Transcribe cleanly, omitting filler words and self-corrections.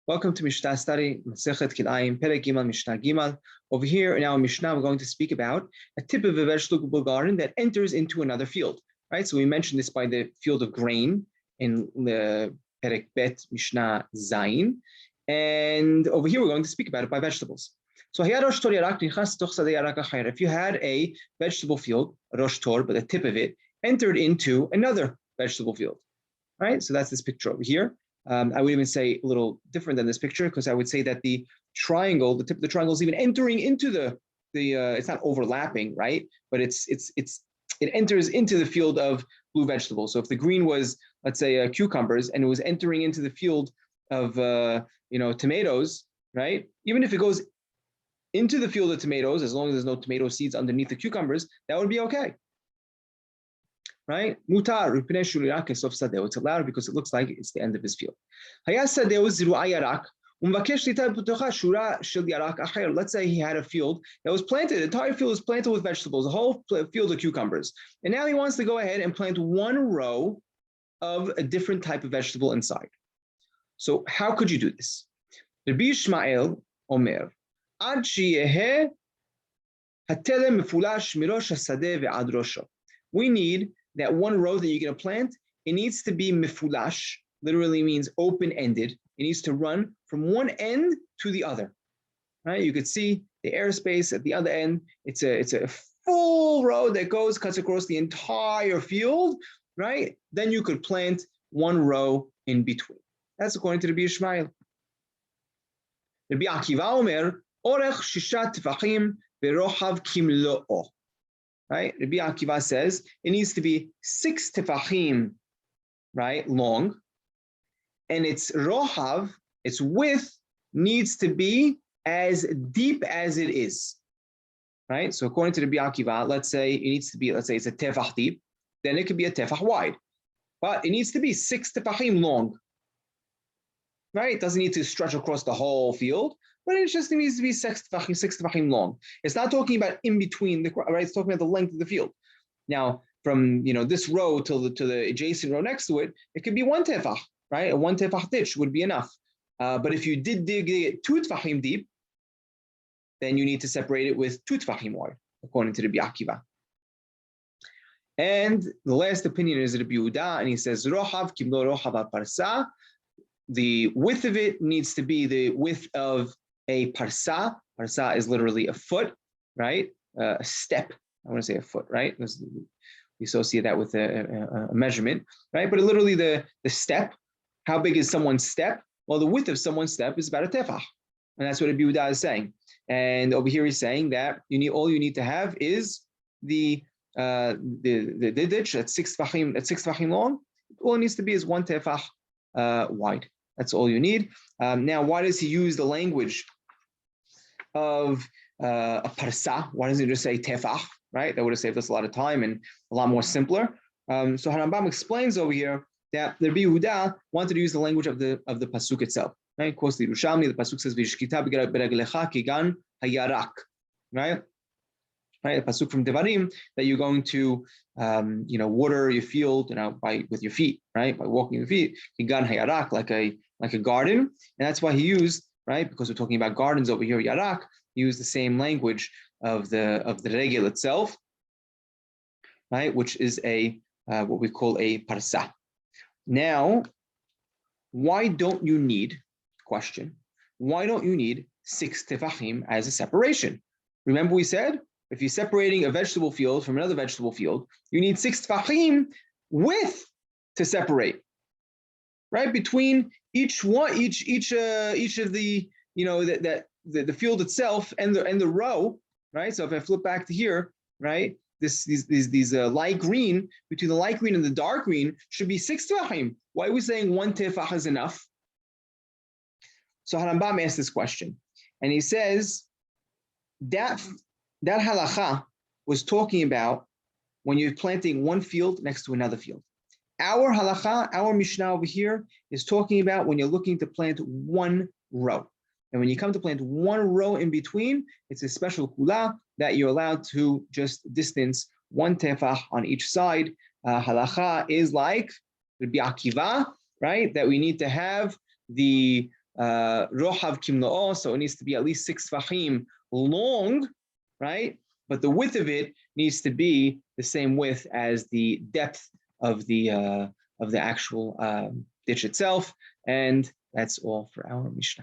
Welcome to Mishna study, Masechet Kilayim, Perek Gimal, Mishna Gimal. Over here in our Mishnah, we're going to speak about a tip of a vegetable garden that enters into another field, right? So we mentioned this by the field of grain in the Perek Bet Mishnah Zayin. And over here, we're going to speak about it by vegetables. So if you had a vegetable field, Rosh Tor, but the tip of it entered into another vegetable field, right? So that's this picture over here. I would even say a little different than this picture, because I would say that the triangle, the tip of the triangle is even entering into the it's not overlapping, right? But it enters into the field of blue vegetables. So if the green was, let's say, cucumbers, and it was entering into the field of tomatoes, right? Even if it goes into the field of tomatoes, as long as there's no tomato seeds underneath the cucumbers, that would be okay. Right? Mutar, it's allowed because it looks like it's the end of his field. Let's say he had a field that was planted, the entire field was planted with vegetables, a whole field of cucumbers. And now he wants to go ahead and plant one row of a different type of vegetable inside. So how could you do this? Rabbi Ishmael Omer, Ad sheyeheh hatelem mefulash mirosh hasadeh ve'ad rosho. We need that one row that you're going to plant, it needs to be mifulash, literally means open-ended. It needs to run from one end to the other. Right? You could see the airspace at the other end. It's a full row that cuts across the entire field, right? Then you could plant one row in between. That's according to Rabbi Ishmael. Rabbi Akiva Omer, orech shishat tefachim verochav kimlo'o. Right? Rabbi Akiva says it needs to be 6 tefachim, right, long, and its rohav, its width, needs to be as deep as it is. Right? So according to Rabbi Akiva, let's say it needs to be, let's say it's a tefach deep, then it could be a tefach wide, but it needs to be 6 tefachim long. Right? It doesn't need to stretch across the whole field, but it just needs to be 6 tefachim long. It's not talking about in between the, right? It's talking about the length of the field. Now, from this row to the adjacent row next to it, it could be 1 tefach, right? A 1 tefach ditch would be enough. But if you did dig it 2 tefachim deep, then you need to separate it with 2 tefachim wide, according to Rabbi Akiva. And the last opinion is Rabbi Yehuda, and he says, Rohav kimlo rohav al-parsa. The width of it needs to be the width of a parsa. Parsa is literally a foot, right? A step. I want to say a foot, right? We associate that with a measurement, right? But literally the step. How big is someone's step? Well, the width of someone's step is about a tefach, and that's what Rabbi Yehuda is saying. And over here he's saying that all you need to have is the ditch that's 6 tefachim long. All it needs to be is 1 tefach wide. That's all you need. Now, why does he use the language of a parsa? Why doesn't he just say tefach, right? That would have saved us a lot of time and a lot more simpler. So Harambam explains over here that Rabbi Yehuda wanted to use the language of the pasuk itself. Right? Of course, the Yerushalmi, the pasuk says v'yishkita b'reglecha kigan hayarak, right? Right, a pasuk from Devarim that you're going to, water your field, with your feet, right? By walking your feet, kigan hayarak, like a garden, and that's why he used, right? Because we're talking about gardens over here, yarak. He used the same language of the regel itself, right? Which is what we call a parsa. Now, why don't you need 6 tefachim as a separation? Remember we said, if you're separating a vegetable field from another vegetable field, you need 6 tefachim width to separate, right? Between each of the, the field itself and the row, right? So if I flip back to here, right, these light green, between the light green and the dark green should be 6 tefachim. Why are we saying 1 tefach is enough? So Harambam asked this question, and he says that halacha was talking about when you're planting one field next to another field. Our halacha, our Mishnah over here, is talking about when you're looking to plant one row. And when you come to plant one row in between, it's a special kula that you're allowed to just distance 1 tefach on each side. Halacha is like Rabbi Akiva, right? That we need to have the rohav kimno'o, so it needs to be at least 6 tefachim long, right? But the width of it needs to be the same width as the depth of the actual ditch itself. And that's all for our Mishnah.